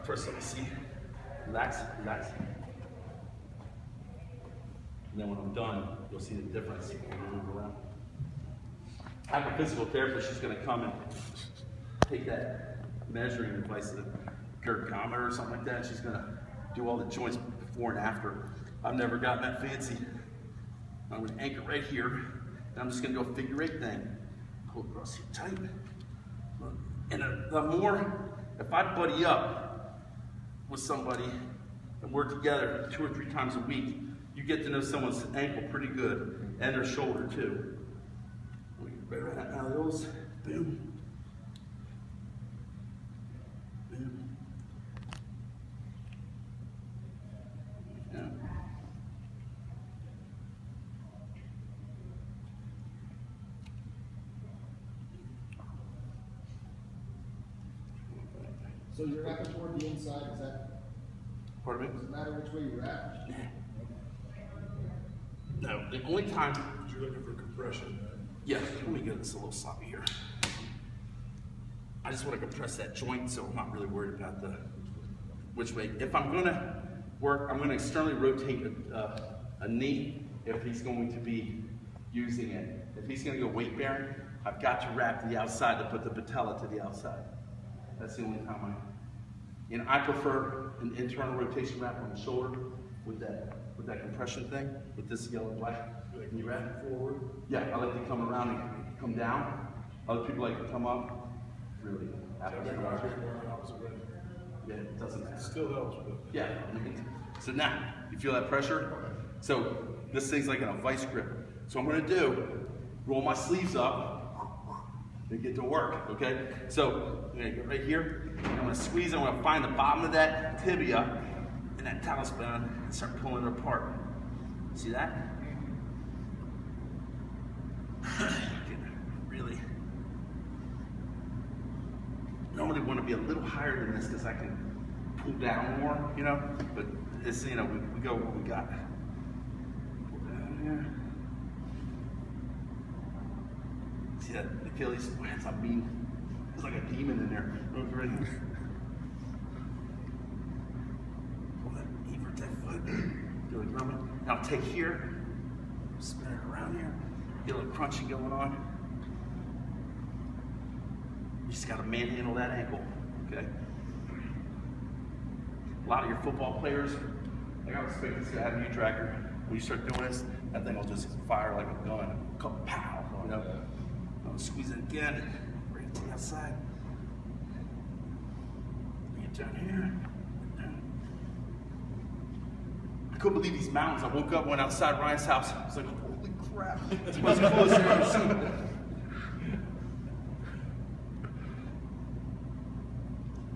First, let me see. Relax, relax. And then when I'm done, you'll see the difference when you move around. I have a physical therapist. She's going to come and take that measuring device, the ergometer or something like that. She's going to do all the joints before and after. I've never gotten that fancy. I'm going to anchor right here, and I'm just going to do a figure 8 thing. Pull across here tight. And the more, if I buddy up with somebody and work together 2 or 3 times a week, you get to know someone's ankle pretty good, and their shoulder too. Right out of those, boom. Boom. Yeah. So you're wrapping toward the inside, is that? Pardon me? Does it matter which way you wrap? No, the only time. You're looking for compression, right? Yeah, let me get this a little sloppy here. I just want to compress that joint, so I'm not really worried about the which way. If I'm going to work, I'm going to externally rotate a knee if he's going to be using it. If he's going to go weight bearing, I've got to wrap to the outside to put the patella to the outside. That's the only time I prefer an internal rotation wrap on the shoulder with that compression thing, with this yellow and black. Can you wrap it forward? Yeah, I like to come around and come down. Other people like to come up. Really. Yeah, it doesn't matter. It still helps, but yeah. So now, you feel that pressure? So this thing's like in a vice grip. So I'm gonna do, roll my sleeves up and get to work, okay? So I'm gonna go right here, and I'm gonna squeeze, I'm gonna find the bottom of that tibia and that talus bone and start pulling it apart. See that? Really, normally want to be a little higher than this because I can pull down more, you know, but it's, you know, we go what we got. Pull down here. See that Achilles? I mean, there's like a demon in there. Right here. Pull that evert that foot. Really drum it. Now take here, spin it around here. Get a little crunchy going on. You just got to manhandle that ankle, okay? A lot of your football players, like I respect this guy, have a U-tracker. When you start doing this, that thing will just fire like a gun. Pow, you know? I'll squeeze it again, bring it to the outside. Bring it down here. I couldn't believe these mountains. I woke up, went outside Ryan's house. I was like, holy crap. It's much closer than I've seen.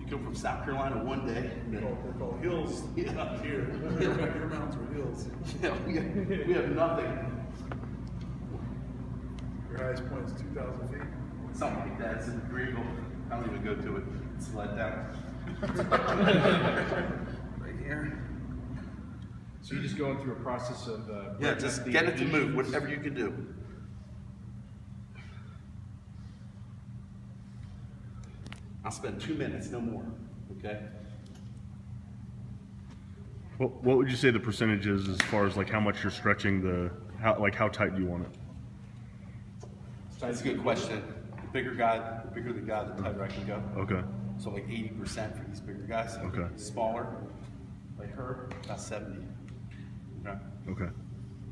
You come from South Carolina one day. they're called hills. Yeah. Here. Your mountains were hills. Yeah, we have nothing. Your highest point is 2,000 feet. Something like that. It's in Greenville. I don't even go to it. It's let down. Right here. So you're just going through a process of Yeah, just get it to move, whatever you can do. I'll spend 2 minutes, no more, okay? What would you say the percentage is as far as like how much you're stretching how tight do you want it? That's a good question. The bigger the guy, the tighter I can go. Okay. So like 80% for these bigger guys. Okay. Smaller, like her, about 70. Okay. Okay.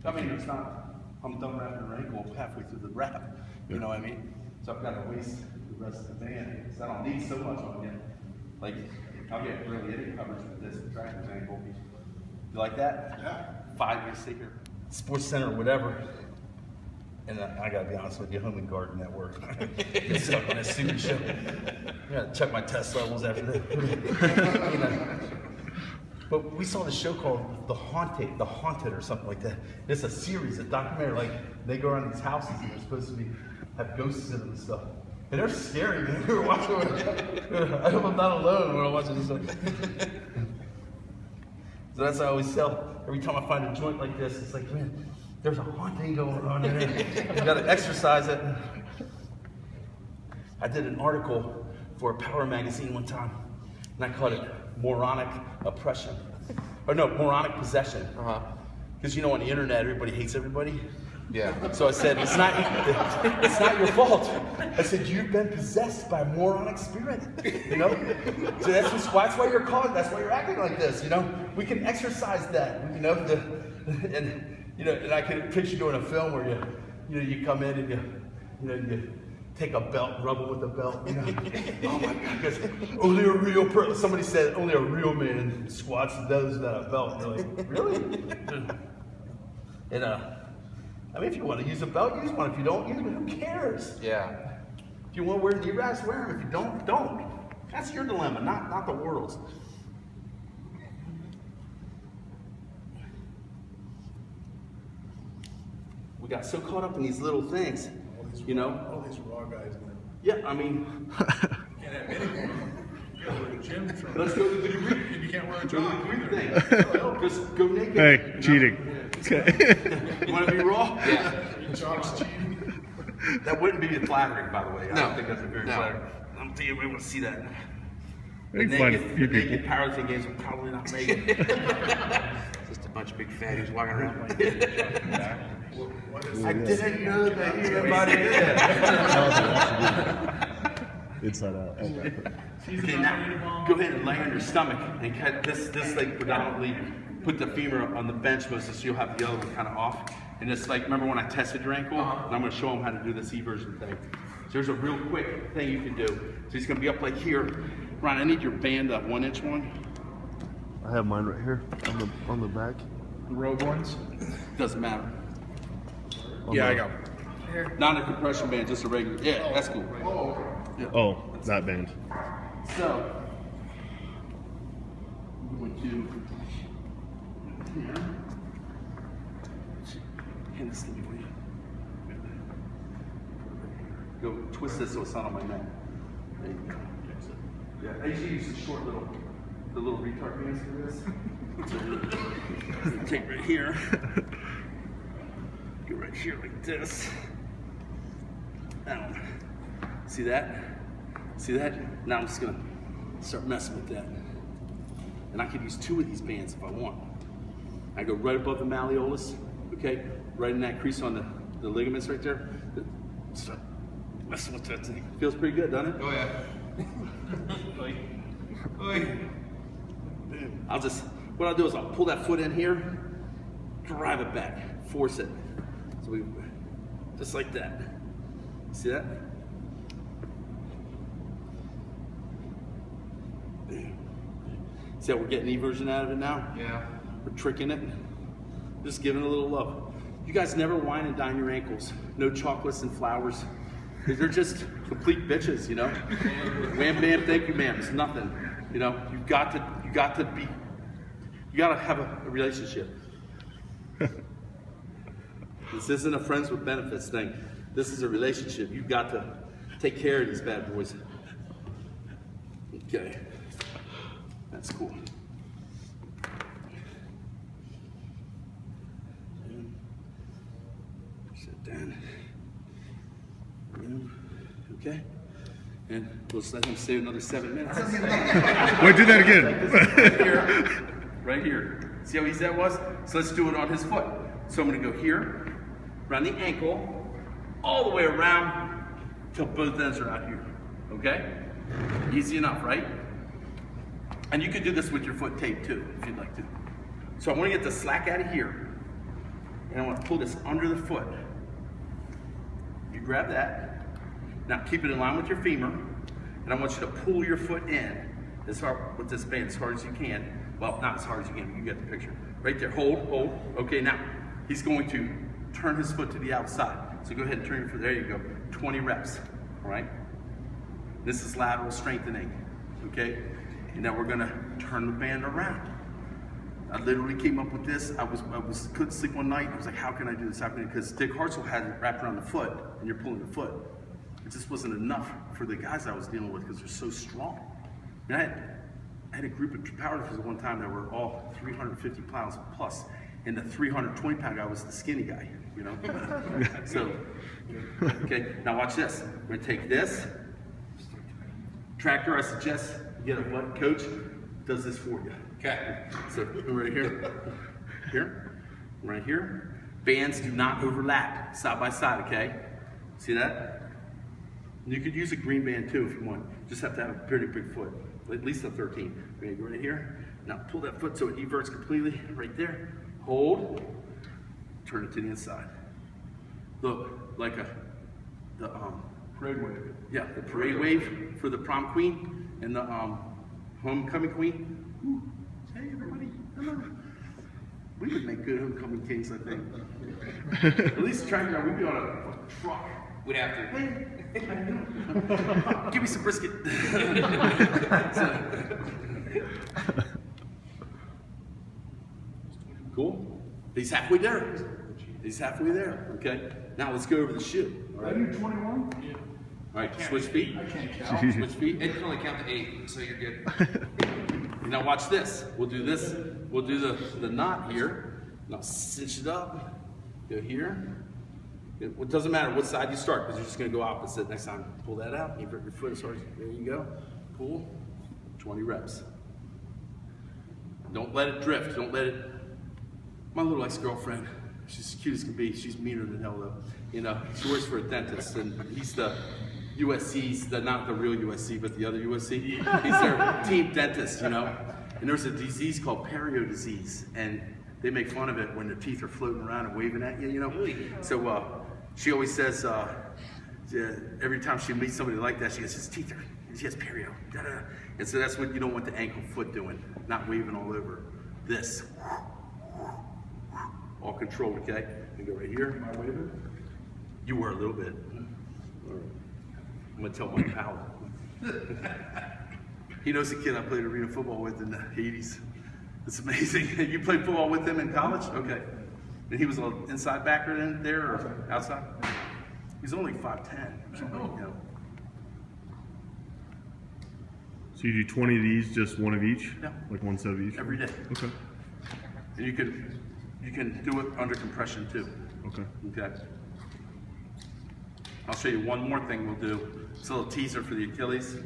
I mean, it's not, I'm done wrapping her ankle halfway through the wrap. You know what I mean? So I've got to waste the rest of the band because I don't need so much on you. Like, I'll get really any coverage with this tractor's ankle. You like that? Yeah. 5 years here, Sports Center or whatever. And I gotta be honest with you, Home and Garden Network. Get stuck on that stupid show. I gotta check my test levels after that. You know. But we saw this show called The Haunted or something like that. It's a series, a documentary. Like they go around these houses and they're supposed to have ghosts in them and stuff. And they're scary, man. We were watching it. I hope I'm not alone when I'm watching this stuff. So that's what I always tell. Every time I find a joint like this, it's like, man, there's a haunting going on in there. You gotta exercise it. I did an article for a Power magazine one time, and I called it moronic oppression. Or no, moronic possession. Because you know on the internet everybody hates everybody. Yeah. So I said, it's not your fault. I said, you've been possessed by a moronic spirit, you know? So that's why you're called, that's why you're acting like this, you know? We can exercise that, you know? And I can picture doing a film where you come in and you take a belt, rub it with a belt, you know? Oh my God, because only a real person, somebody said only a real man squats and does without a belt. And you're like, really? And I mean, if you want to use a belt, use one. If you don't use one, who cares? Yeah. If you want to wear knee wraps, wear them. If you don't, don't. That's your dilemma, not the world's. We got so caught up in these little things, you know? All these raw guys in there. Yeah, I mean. Can't have anything. You gotta wear a gym shirt. Let's go to the degree. And you can't wear a Go to the job degree either. thing. Just go naked. Hey, you know? cheating. You want to be raw? Yeah. John's cheating. That wouldn't be flattering, by the way. I No. don't think that's a very No. flattering. I don't think anybody wants to see that. I can find a few The naked people. powerlifting games will probably not make it. Just a bunch of big fatties walking around like that. I didn't know that anybody did. Inside out. Okay, now go ahead and lay on your stomach and cut this leg predominantly. Put the femur on the bench mostly so you'll have the other one kind of off. And it's like, remember when I tested your ankle? And I'm going to show them how to do this eversion thing. So there's a real quick thing you can do. So he's going to be up like here. Ron, I need your band, that 1-inch one. I have mine right here on the back. The rogue ones? Doesn't matter. Yeah, I got Not a compression band, just a regular. Yeah, that's cool. Oh, that band. So, I'm going to here. Hand this to me, will you? Go twist this so it's not on my neck. There you go. Yeah, I usually use the little retard bands for this. So, take right here. Go right here like this. Now, see that? See that? Now I'm just gonna start messing with that. And I could use 2 of these bands if I want. I go right above the malleolus, okay? Right in that crease on the ligaments right there. Start messing with that thing. Feels pretty good, doesn't it? Oh yeah. What I'll do is I'll pull that foot in here, drive it back, force it. So we, just like that. See that? See how we're getting eversion out of it now? Yeah. We're tricking it. Just giving it a little love. You guys never wine and dine your ankles. No chocolates and flowers. They're just complete bitches, you know? Wham bam, thank you ma'am, it's nothing. You know, you gotta have a relationship. This isn't a friends with benefits thing. This is a relationship. You've got to take care of these bad boys. Okay. That's cool. Sit down. Okay. And we'll just let him stay another 7 minutes. Wait, do that again. Right here. See how easy that was? So let's do it on his foot. So I'm going to go here, around the ankle, all the way around till both ends are out here. Okay? Easy enough, right? And you could do this with your foot taped too, if you'd like to. So I want to get the slack out of here, and I want to pull this under the foot. You grab that. Now keep it in line with your femur, and I want you to pull your foot in as hard with this band as hard as you can. Well, not as hard as you can, but you get the picture. Right there, hold, hold. Okay, now he's going to turn his foot to the outside. So go ahead and turn your foot, there you go. 20 reps, all right? This is lateral strengthening, okay? And now we're gonna turn the band around. I literally came up with this. I couldn't sleep one night. I was like, how can I do this? How can I? Because Dick Hartzell had it wrapped around the foot, and you're pulling the foot. It just wasn't enough for the guys I was dealing with because they're so strong. And I had a group of powerlifters at one time that were all 350 pounds plus, and the 320-pound guy was the skinny guy, you know? So, okay, now watch this. We're gonna take this. Tractor, I suggest you get a butt coach. does this for you. Okay. So right here, right here. Bands do not overlap, side by side, okay? See that? You could use a green band too if you want. Just have to have a pretty big foot, at least a 13. We're gonna go right here. Now pull that foot so it everts completely, right there. Hold, turn it to the inside. Look, like the Parade wave. yeah, the parade wave for the prom queen and the homecoming queen. Ooh. Hey everybody, hello. We would make good homecoming kings, I think. At least try we'd be on a truck. We'd have to. Hey, give me some brisket. Cool. He's halfway there. He's halfway there. Okay. Now let's go over the shoe. All Are right. you 21? Yeah. All right. Switch feet. I can't count. Switch feet. It can only count to 8, so you're good. Now watch this. We'll do this. We'll do the knot here. Now cinch it up. Go here. It doesn't matter what side you start because you're just going to go opposite next time. Pull that out. Invert your foot as hard as there you go. Pull. 20 reps. Don't let it drift. Don't let it. My little ex-girlfriend, she's cute as can be. She's meaner than hell though. You know, she works for a dentist and he's the USC's, not the real USC, but the other USC. He's their team dentist, you know. And there's a disease called perio disease, and they make fun of it when the teeth are floating around and waving at you, you know. So she always says, every time she meets somebody like that, she goes, his teeth are, she has perio. Da, da, da. And so that's what you don't want the ankle foot doing, not waving all over. This. All controlled, okay? You go right here. Am I waving? You were a little bit. I'm gonna tell my pal. He knows the kid I played arena football with in the 80s. It's amazing. You played football with him in college? Okay. And he was an inside backer in there or outside? He's only 5'10". You know. So you do 20 of these, just one of each? Yeah. Like one set of each? Every day. Okay. And you can do it under compression too. Okay. Okay. I'll show you one more thing we'll do. It's a little teaser for the Achilles.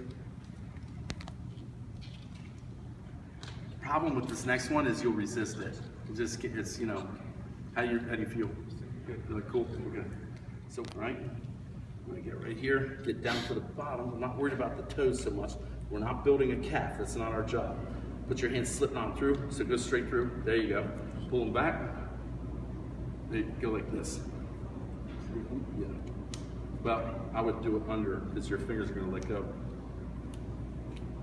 Problem with this next one is you'll resist it. It's you know, how do you feel? Really cool. We're good. So right, I'm gonna get right here, get down to the bottom. I'm not worried about the toes so much. We're not building a calf. That's not our job. Put your hands slipping on through, so go straight through. There you go. Pull them back. There you go like this. Yeah. Well, I would do it under because your fingers are going to let go.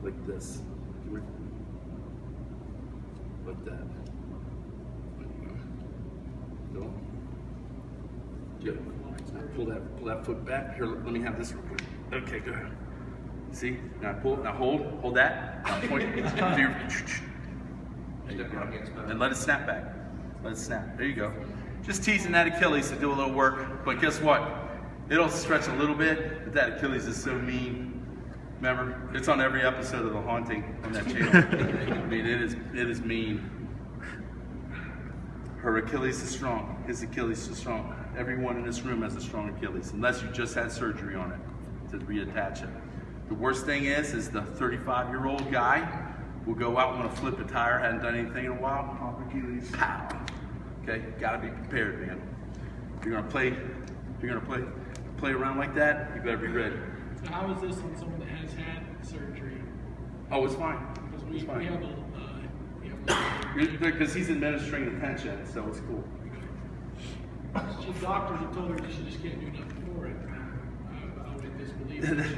Like this. Like that. Go. Good. Now pull that foot back. Here, let me have this real quick. Okay, go ahead. See? Now pull. Now hold that. Now point. Do your, there you go. And let it snap back. Let it snap. There you go. Just teasing that Achilles to do a little work. But guess what? It'll stretch a little bit, but that Achilles is so mean. Remember, it's on every episode of The Haunting on that channel. I mean, it is mean. Her Achilles is strong. His Achilles is strong. Everyone in this room has a strong Achilles, unless you just had surgery on it to reattach it. The worst thing is the 35-year-old guy will go out and want to flip a tire, hadn't done anything in a while, pop Achilles, pow. Okay, gotta be prepared, man. If you're gonna play around like that, you better be ready. So how is this on someone that has had surgery? Oh, it's fine. Because It's fine. we have Because he's administering the tension, so it's cool. the doctors have told her that she just can't do nothing for it. I would disbelieve it.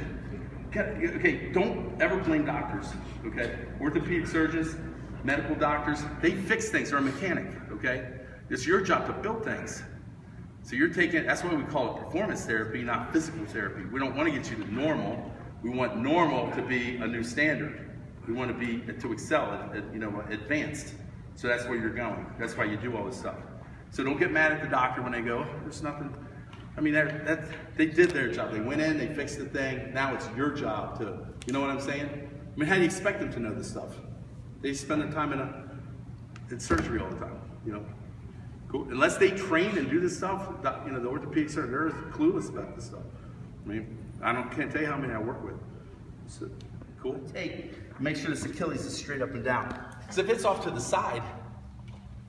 Okay, don't ever blame doctors, okay? Orthopedic surgeons, medical doctors, they fix things. They're a mechanic, okay? It's your job to build things. So you're taking, that's why we call it performance therapy, not physical therapy. We don't want to get you to normal. We want normal to be a new standard. We want to excel at advanced. So that's where you're going. That's why you do all this stuff. So don't get mad at the doctor when they go, there's nothing. I mean, they did their job. They went in, they fixed the thing. Now it's your job to, you know what I'm saying? I mean, how do you expect them to know this stuff? They spend their time in surgery all the time, you know? Cool. Unless they train and do this stuff, the orthopedic surgeons, they're clueless about this stuff. I mean, can't tell you how many I work with. So, cool. Hey, Make sure this Achilles is straight up and down. Because if it's off to the side,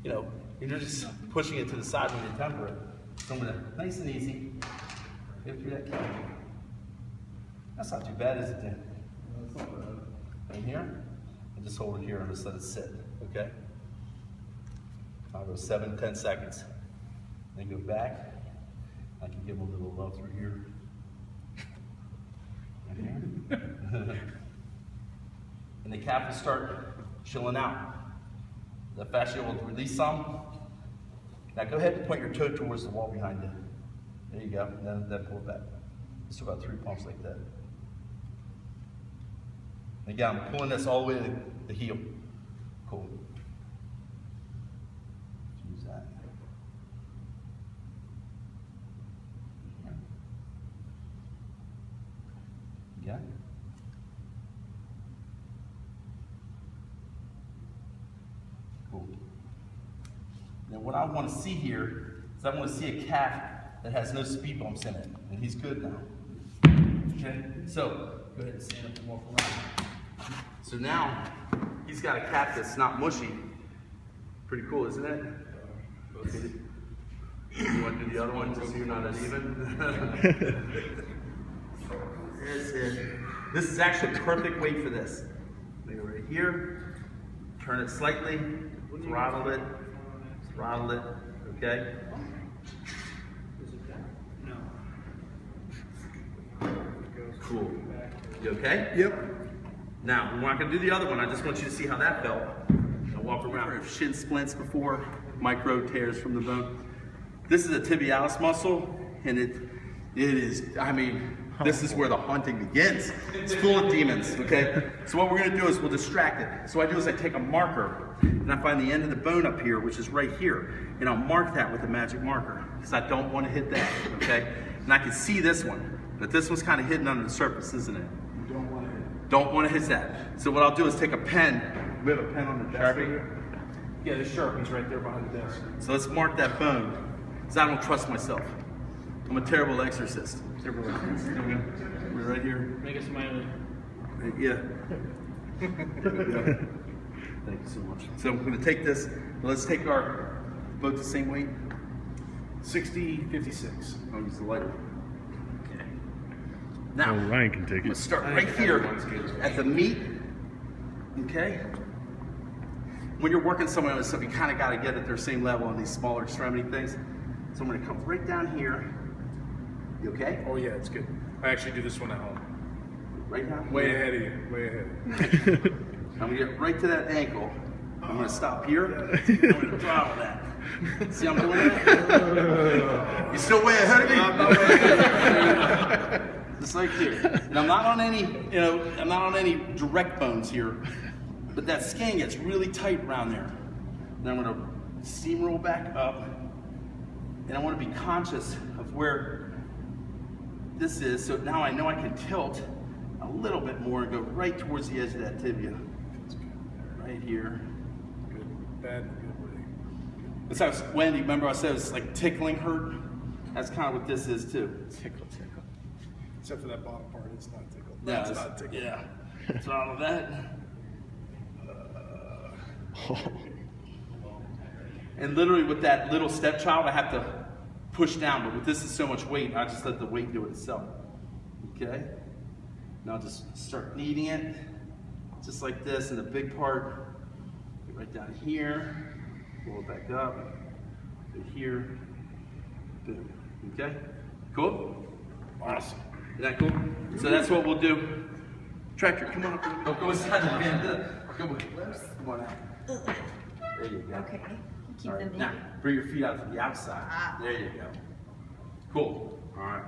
you know, you're just pushing it to the side when you temper it. So I'm gonna, nice and easy, get through that calf. That's not too bad, is it, Dan? Right here, and just hold it here and just let it sit, okay? I'll go 7 to 10 seconds. Then go back. I can give a little love through here. Right here. And the calf will start chilling out. The fascia will release some. Now go ahead and point your toe towards the wall behind you. There you go, and then pull it back. Just do about 3 pumps like that. And again, I'm pulling this all the way to the heel. Cool. Use that. Yeah. Cool. Now what I want to see here is I want to see a calf that has no speed bumps in it, and he's good now. Okay, so go ahead and stand up and walk around. So now he's got a calf that's not mushy. Pretty cool, isn't it? You want to do the other one just so you're not uneven? That's it. This is actually perfect weight for this. Lay it right here. Turn it slightly. Throttle it. Throttle it. Okay? Cool. You okay? Yep. Now, we're not going to do the other one. I just want you to see how that felt. I'll walk around. Shin splints before, micro tears from the bone. This is a tibialis muscle, and it is, I mean, this is where the hunting begins. It's full of demons, okay? So what we're going to do is we'll distract it. So what I do is I take a marker, and I find the end of the bone up here, which is right here, and I'll mark that with a magic marker, because I don't want to hit that, okay? And I can see this one, but this one's kind of hidden under the surface, isn't it? You don't want to hit. Don't want to hit that. So what I'll do is take a pen. We have a pen on the desk right here. Yeah, the Sharpie's right there behind the desk. So let's mark that bone, because I don't trust myself. I'm a terrible exorcist. Terrible exorcist. There we go. We're right here. Make a smiley. Yeah. There we go. Thank you so much. So I'm going to take this. Let's take our both the same weight. 60, 56. I'll use the lighter. Okay. Oh, Now, Ryan can take I'm going it. to start right here at the meat. Okay? When you're working someone on stuff, you kind of got to get at their same level on these smaller extremity things. So I'm going to come right down here. You okay? Oh yeah, it's good. I actually do this one at home. Right down Way here. ahead of you. Way ahead. I'm going to get right to that ankle. I'm going to stop here. I'm going to throttle that. See how I'm doing that? You're still way ahead of me? Just like here. And I'm not on any, I'm not on any direct bones here, but that skin gets really tight around there. And I'm going to steamroll back up, and I want to be conscious of where this is, so now I know I can tilt a little bit more and go right towards the edge of that tibia. Right here. Good. Bad, good way. That's how Wendy, remember I said it was like tickling hurt? That's kind of what this is too. Tickle. Except for that bottom part, it's not tickle. Yeah, That's not tickle. Yeah. Throttle that. And literally with that little stepchild, I have to push down, but with this is so much weight, I just let the weight do it itself. Okay? Now just start kneading it, just like this, and the big part, get right down here, roll it back up, go here, boom. Okay? Cool? Awesome. Isn't that cool? So that's what we'll do. Tractor, come on up. Don't go inside the van. Come on out. There you go. Okay. Keep All them right. in. Now, bring your feet out to the outside. There you go. Cool. All right.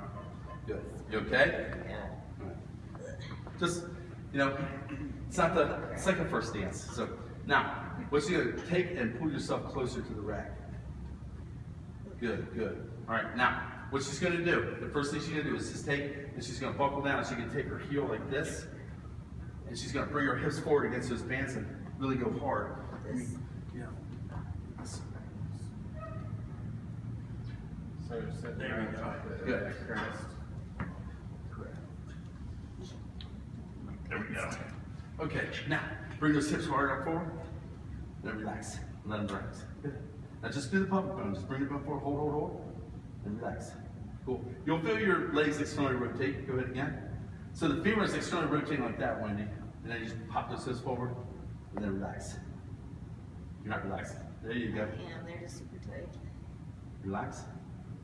Good. You okay? Yeah. All right. Just, it's like a first dance. So now, what you're gonna take and pull yourself closer to the rack. Good, good. All right, now, what she's gonna do, the first thing she's gonna do is just take, and she's gonna buckle down, and she can take her heel like this, and she's gonna bring her hips forward against those bands and really go hard. Yeah. So sit There there we go. on Good. crest. There we go. Okay, now bring those hips hard up forward. Then relax. Let them relax. Good. Now just do the pelvic bone. Just bring it up forward. Hold. And relax. Cool. You'll feel your legs externally rotate. Go ahead again. So the femur is externally rotating like that, Wendy. And then you just pop those hips forward. And then relax. You're not relaxing. There you go. Yeah, they're just super tight. Relax.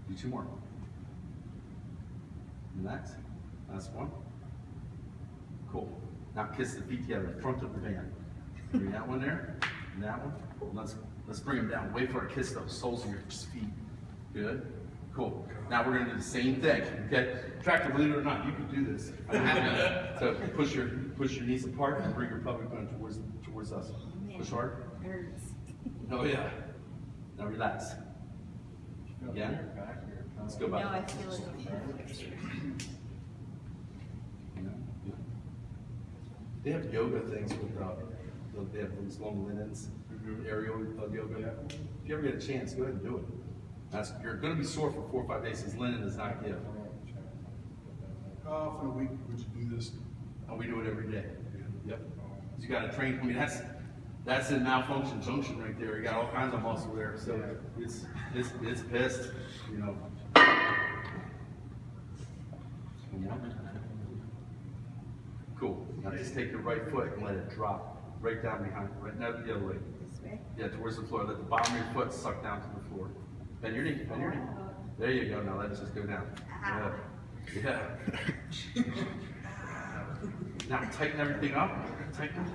Do 2 more. Relax. Last one. Cool. Now kiss the feet together in front of the band. Bring that one there, and that one. Let's bring them down. Wait for a kiss those soles of your feet. Good. Cool. Now we're gonna do the same thing. Okay. In fact, believe it or not, you can do this. So push your knees apart and bring your pelvic bone towards us. Push hard. Hurts. Oh yeah. Now relax. Again. Let's go back. No, I feel it. They have yoga things with they have those long linens, aerial yoga. If you ever get a chance, go ahead and do it. You're going to be sore for 4 or 5 days. This linen does not give. How often a week would you do this? And we do it every day. Yep. You got to train. I mean, that's in malfunction junction right there. You got all kinds of muscle there. So it's pissed. You know. Cool. Now just take your right foot and let it drop right down behind, right now the other way. This way? Yeah, towards the floor. Let the bottom of your foot suck down to the floor. Bend your knee, bend your knee. There you go. Now let it just go down. Yeah. Now tighten everything up. Tighten.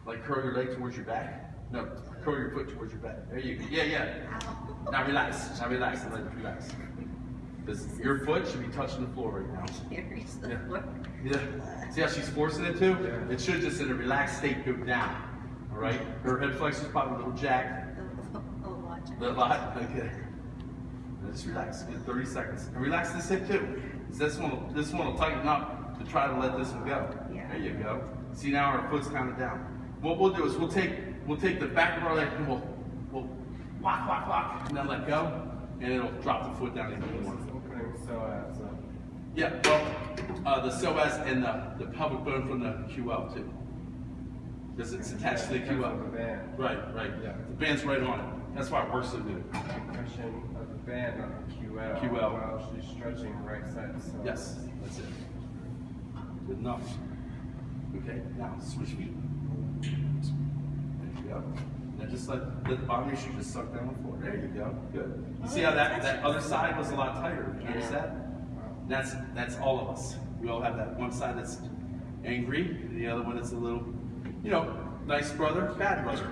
Like curl your leg towards your back. No, curl your foot towards your back. There you go. Yeah. Now relax. Now relax and let it relax. Because your foot should be touching the floor right now. Can't reach the floor. Yeah. See how she's forcing it to? Yeah. It should just in a relaxed state go down. All right. Her hip flexor's probably a little jacked. A lot. Okay. Now just relax. Give it 30 seconds. And relax this hip too. This one will tighten up to try to let this one go. Yeah. There you go. See now our foot's kind of down. What we'll do is we'll take the back of our leg and we'll lock, and then let go, and it'll drop the foot down even more. Yeah, well, the psoas and the pelvic bone from the QL too. Because it's attached to the QL. Right. Yeah. The band's right on it. That's why it works so good. Compression of the band on the QL. QL. While she's stretching the right side. So Yes, that's it. Good enough. Okay, now switch feet. There you go. Now just let the bottom of your shoe just suck down the floor. There you go. Good. You see how that other side was a lot tighter? You notice that? That's all of us. We all have that one side that's angry, and the other one that's a little, nice brother, bad brother.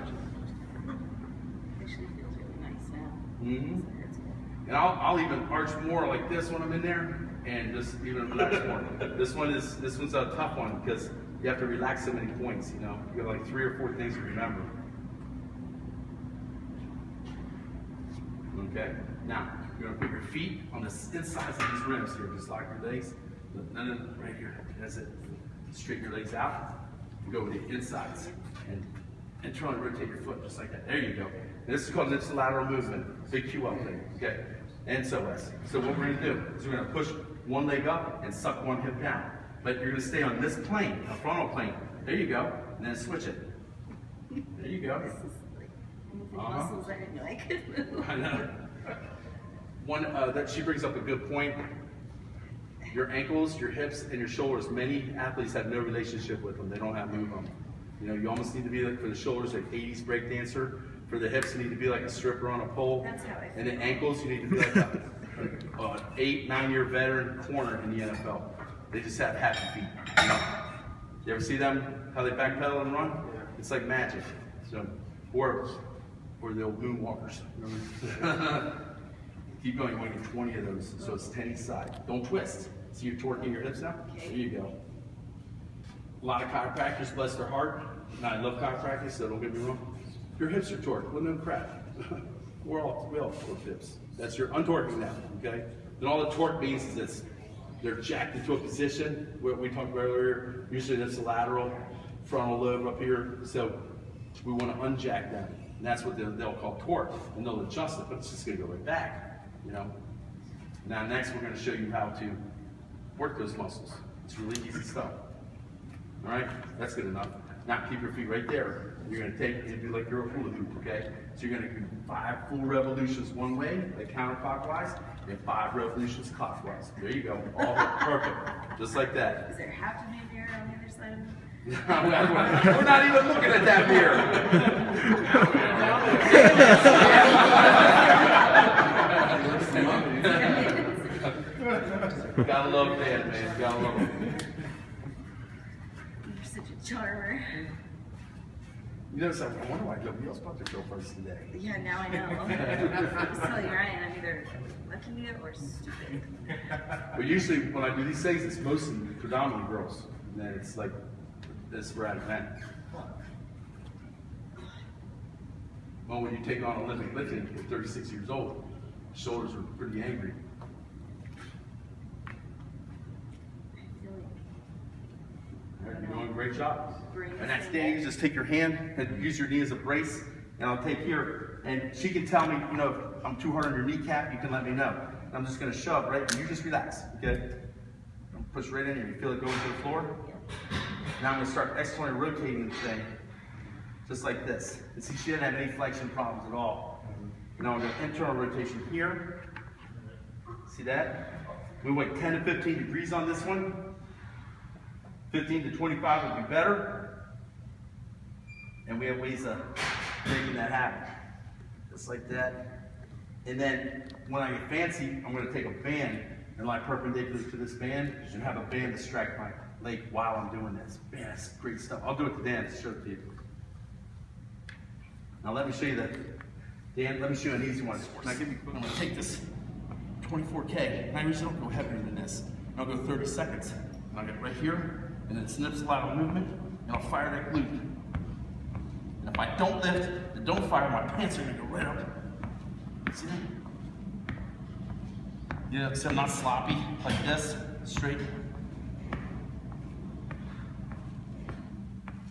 Actually feels really nice now. And I'll even arch more like this when I'm in there, and just even relax more. This one's a tough one because you have to relax so many points. You have like 3 or 4 things to remember. Okay. Now you're gonna put your feet on the insides of these rims here. Just lock your legs. No, right here. That's it. Straighten your legs out. And go with the insides and internally rotate your foot just like that. There you go. This is called ipsilateral movement. Big QL thing. Okay. And psoas. So what we're gonna do is we're gonna push one leg up and suck one hip down. But you're gonna stay on this plane, a frontal plane. There you go. And then switch it. There you go. This is like muscles I didn't know I could move. I know. One that she brings up a good point. Your ankles, your hips, and your shoulders. Many athletes have no relationship with them. They don't have move them. You almost need to be like for the shoulders, like 80s break dancer. For the hips, you need to be like a stripper on a pole. That's how I feel. And the ankles, you need to be like an 8-9 year veteran corner in the NFL. They just have happy feet. You ever see them? How they backpedal and run? Yeah. It's like magic. So, or the old moonwalkers. Keep going. You want to get 20 of those, so it's 10 each side. Don't twist. See you're torquing your hips now? Okay. There you go. A lot of chiropractors, bless their heart. And I love chiropractic, so don't get me wrong. Your hips are torqued. Well, no crap. we all torque hips. That's your untorquing now, okay? And all the torque means is they're jacked into a position. What we talked about earlier, usually that's the lateral frontal lobe up here. So we want to unjack them. And that's what they'll call torque. And they'll adjust it, but it's just going to go right back. Now next we're going to show you how to work those muscles. It's really easy stuff. All right, that's good enough. Now keep your feet right there. You're gonna take, it'd be like you're a hula hoop, okay? So you're gonna do 5 full revolutions one way, like counterclockwise, and 5 revolutions clockwise. There you go, all perfect, just like that. Does there have to be a mirror on the other side of me? We're not even looking at that mirror. Gotta love Dan, man. Gotta love him. You're such a charmer. You know, so I wonder why nobody else bought their girlfriends today. Yeah, now I know. I'm just telling you, Ryan, I'm either lucky or stupid. But usually when I do these things, it's mostly predominantly girls. And then it's like this sporadic men. Well, when you take on Olympic lifting at 36 years old, shoulders are pretty angry. You're doing a great job. And that's Danny. You just take your hand and use your knee as a brace, and I'll take here. And she can tell me, you know, if I'm too hard on your kneecap, you can let me know. And I'm just going to shove, right? And you just relax, okay? Push right in here. You feel it going to the floor? Now I'm going to start externally rotating the thing, just like this. And see, she didn't have any flexion problems at all. Now I'm going to internal rotation here. See that? We went 10 to 15 degrees on this one. 15 to 25 would be better. And we have ways of making that happen. Just like that. And then when I get fancy, I'm going to take a band and lie perpendicular to this band and have a band distract my leg while I'm doing this. Man, that's great stuff. I'll do it to Dan to show it to you. Now let me show you that. Dan, let me show you an easy one. Now I'm going to take this 24K, and I usually don't go heavier than this. And I'll go 30 seconds. And I'll get right here, and then snips lateral movement, and I'll fire that glute. And if I don't lift and don't fire, my pants are going to go right up. See that? You know, so I'm not sloppy like this, straight.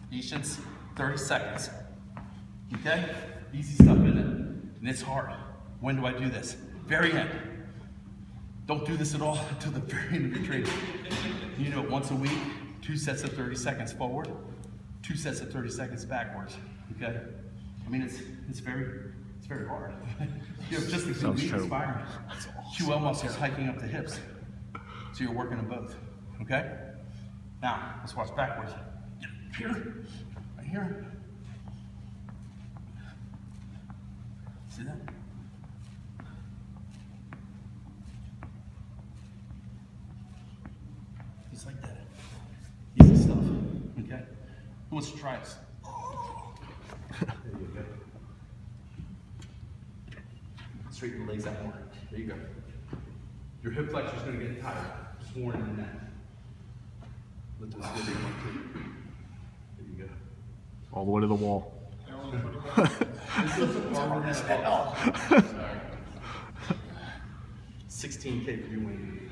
Patience, 30 seconds. Okay? Easy stuff in it. And it's hard. When do I do this? Very end. Don't do this at all until the very end of your training. You know, once a week, 2 sets of 30 seconds forward, 2 sets of 30 seconds backwards. Okay? I mean, it's very hard. You know, just the glutes firing. QL muscles hiking up the hips. So you're working them both. Okay? Now, let's watch backwards. Here, right here. See that? Just like that. Easy stuff. Okay? Who wants to try this? There you go. Straighten the legs out more. There you go. Your hip flexor is going to get tired. Just warning in that. Let this get in one too. There you go. All the way to the wall. This is a farmer Sorry. 16K for you, Wayne.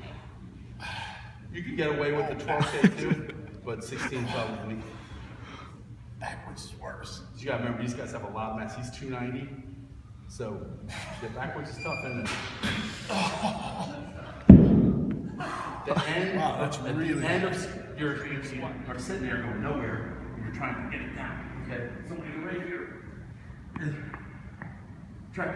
You could get away with the 12K too, but 16 probably. Backwards is worse. You gotta remember, these guys have a lot of mass. He's 290, so yeah, backwards is tough, isn't it? The end, wow, that's really the end of your are sitting there going nowhere, and you're trying to get it down. Okay, somebody right here.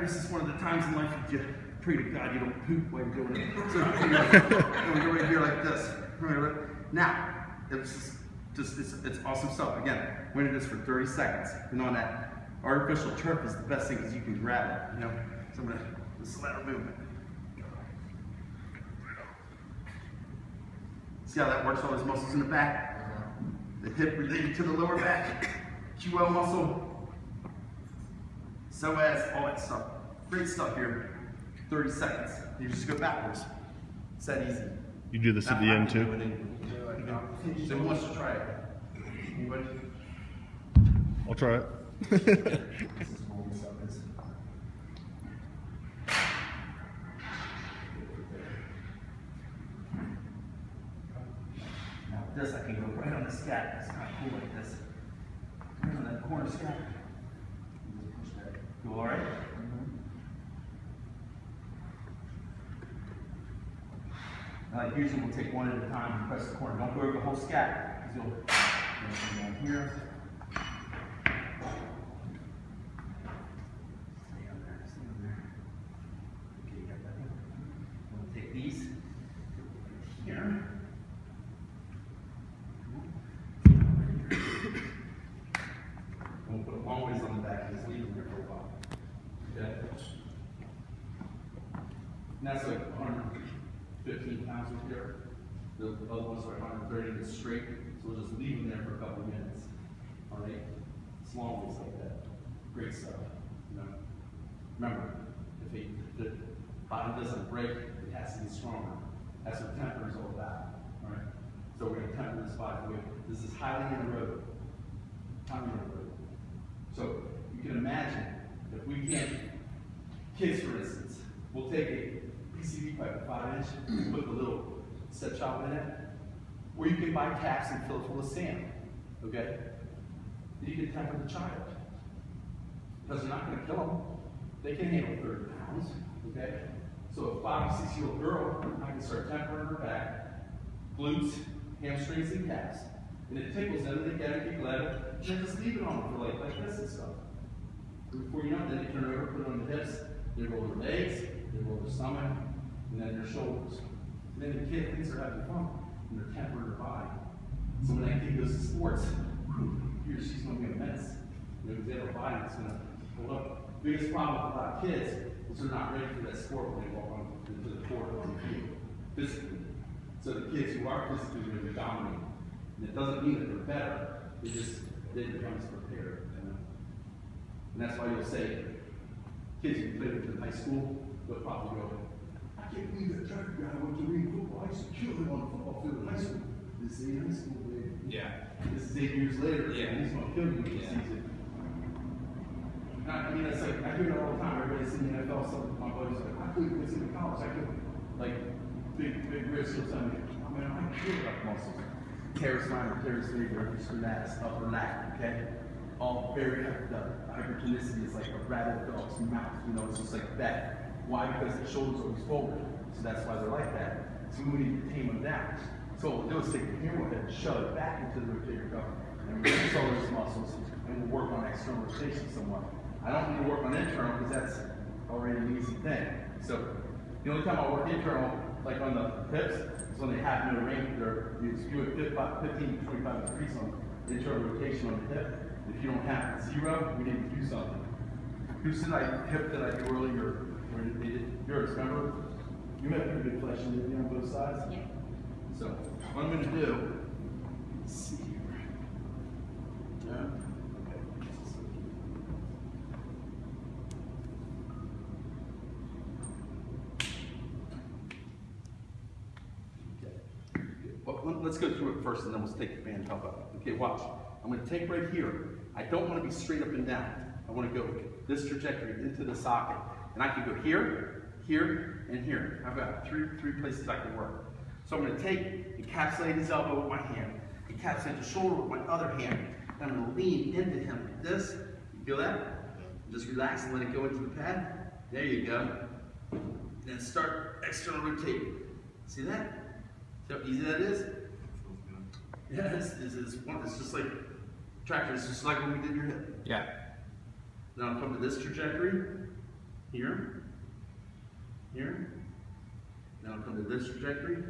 This is one of the times in life you pray to God you don't poop while you're doing it. So you're go right here like this. Now, it's awesome stuff. Again, we're gonna do this for 30 seconds. And on that artificial turf is the best thing because you can grab it. You know, so I'm gonna this lateral movement. See how that works? All those muscles in the back, the hip related to the lower back, QL muscle. So as all that stuff. Great stuff here. 30 seconds. You just go backwards. It's that easy. You do this at the end too? So who wants to try it? Anybody? I'll try it. Now with this I can go right on the scat. It's kind of cool like this. Right on that corner scat. You all right? Usually we'll take one at a time and press the corner. Don't go over the whole scat. You'll down here, other ones are 130 and straight, so we'll just leave them there for a couple of minutes. All right? It's long ways like that. Great stuff. You know? Remember, if the bottom doesn't break, it has to be stronger. That's what temper is all about. All right? So we're going to temper this body weight. This is highly anaerobic. Highly anaerobic. So you can imagine if we can't, kids for instance, we'll take a PCV pipe, 5-inch, put the little set chop in it, or you can buy caps and fill it full of sand. Okay? You can temper the child. Because you're not going to kill them. They can handle 30 pounds. Okay? So a 5 or 6-year-old girl, I can start tempering her back, glutes, hamstrings, and calves. And it tickles them, and they get it, keep letting it, and then just leave it on for like this and stuff. Before you know it, then they turn it over, put it on the hips, they roll their legs, they roll their stomach, and then their shoulders. And then the kid thinks they're having fun, and they're tempering their body. So when that kid goes to sports, he or she's going to be a menace. Because they have a body that's going to hold up. Biggest problem with a lot of kids is they're not ready for that sport when they walk on into the court or the field, physically. So the kids who are physically really dominating, and it doesn't mean that they're better, they just didn't become as prepared. You know? And that's why you'll say, kids who play with in high school, they'll probably go, I can't believe that track guy went to read football. I used to kill him on the football field in high school. This is high school, baby. Yeah. This is 8 years later, Yeah. and he's going to kill you when he sees it. I mean, it's like, I hear it all the time. Everybody's in the NFL, some of my buddies are like, I couldn't get into college. I couldn't, like, big Rich will tell me, I mean, I killed up muscles. Teres minor, teres major, sternus, upper lat, okay? All very hyped up. Hypertonicity is like a rabid dog's mouth, you know, it's just like that. Why? Because the shoulders are always forward. So that's why they're like that. So we need to tame them down. So what we'll do is take the humeral head and shove it back into the rotator cuff and release all those muscles, and we'll work on external rotation somewhat. I don't need to work on internal because that's already an easy thing. So the only time I work internal, like on the hips, is when they have no range. You do a 15 to 25 degrees on internal rotation on the hip. If you don't have 0, we need to do something. Who's that hip that I do earlier? Where they did yours, remember? You have pretty good flexion, didn't you, on both sides? Yeah. So what I'm going to do, let's see here. Yeah. Okay. Well, let's go through it first, and then we'll take the band help up. Okay, watch. I'm going to take right here. I don't want to be straight up and down. I want to go this trajectory into the socket, and I can go here, here, and here. I've got three places I can work. So I'm going to take, encapsulate his elbow with my hand, encapsulate the shoulder with my other hand, and I'm going to lean into him like this. You feel that? Just relax and let it go into the pad. There you go. And then start external rotating. See that? See how easy that is? Yeah, it's just like tractor. It's just like when we did your hip. Yeah. Now I'll come to this trajectory. Here. Here. Now I'll come to this trajectory.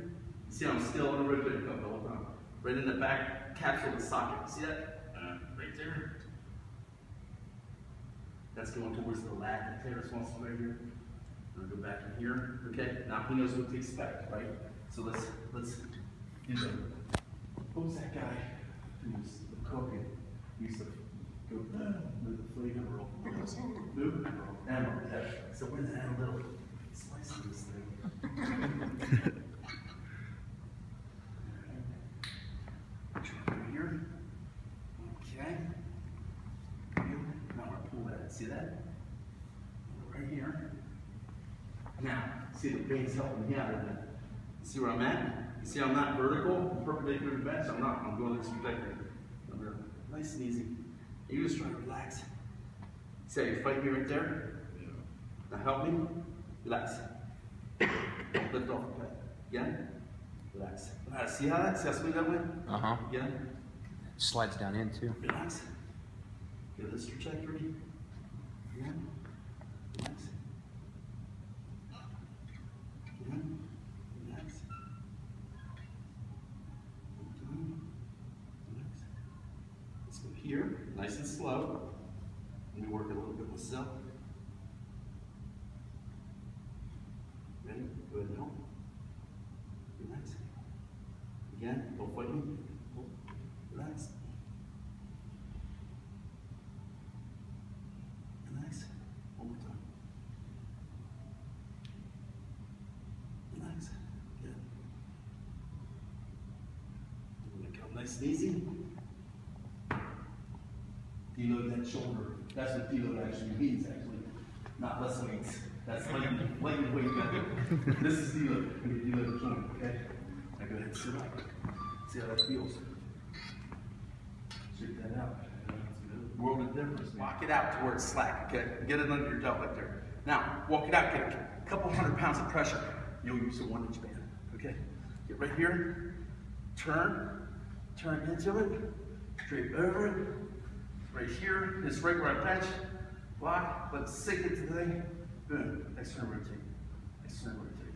See how I'm still on the rotator cuff the whole time. Right in the back capsule of the socket. See that? Right there. That's going towards the lat, the teres muscle right here. I'm gonna go back in here. Okay. Now he knows what to expect, right? So let's do the. What was that guy who was the cook and used to go with the flavor roll? Who? Emerald. Yeah. So we're gonna add a little slice of this thing. Right here. Okay. Now I'm gonna pull that. See that? Right here. Now, see the veins helping me out, isn't it? See where I'm at? You see I'm not vertical, perpendicular to the bench. I'm not. I'm going this trajectory. Nice and easy. You just try to relax. See how you fight me right there? Yeah. Now help me. Relax. Don't lift off the pad. Again. Relax. See how that? See how smooth that went? Uh-huh. Again. Slides down in too. Relax. Get this trajectory. Again. Relax. Again. Relax. Relax. Let's go here, nice and slow. Let me work a little bit myself. Ready? Go ahead and help. Relax. Again, both foot in. Relax. Relax. One more time. Relax. Good. We're gonna come nice and easy. Deload that shoulder. That's what deload actually means, actually. Not less weights. That's lighten weight better. This is deload. When you deload the shoulder, okay? Now go ahead and sit up. See how that feels. Shake that out. World of difference. Walk it out to where it's slack, okay? Get it under your belt right there. Now, walk it out, get a couple 100 pounds of pressure. You'll use a 1-inch band, okay? Get right here, turn into it, straight over it, right here, it's right where I bench, block, let's sink it to the thing, boom, external rotate, external rotate.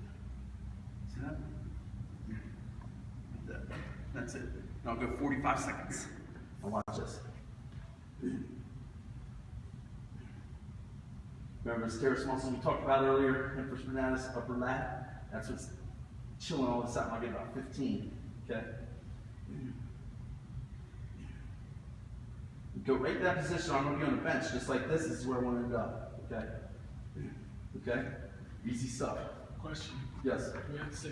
See that? Like that. That's it. Now I'll go 45 seconds. Now watch this. Remember this teres muscle we talked about earlier, infraspinatus, upper lat? That's what's chilling all this out. I'll get about 15, okay? Go right to that position. I'm going to be on the bench just like this. This is where I want to end up, okay? Okay? Easy stuff. Question. Yes. We have to say,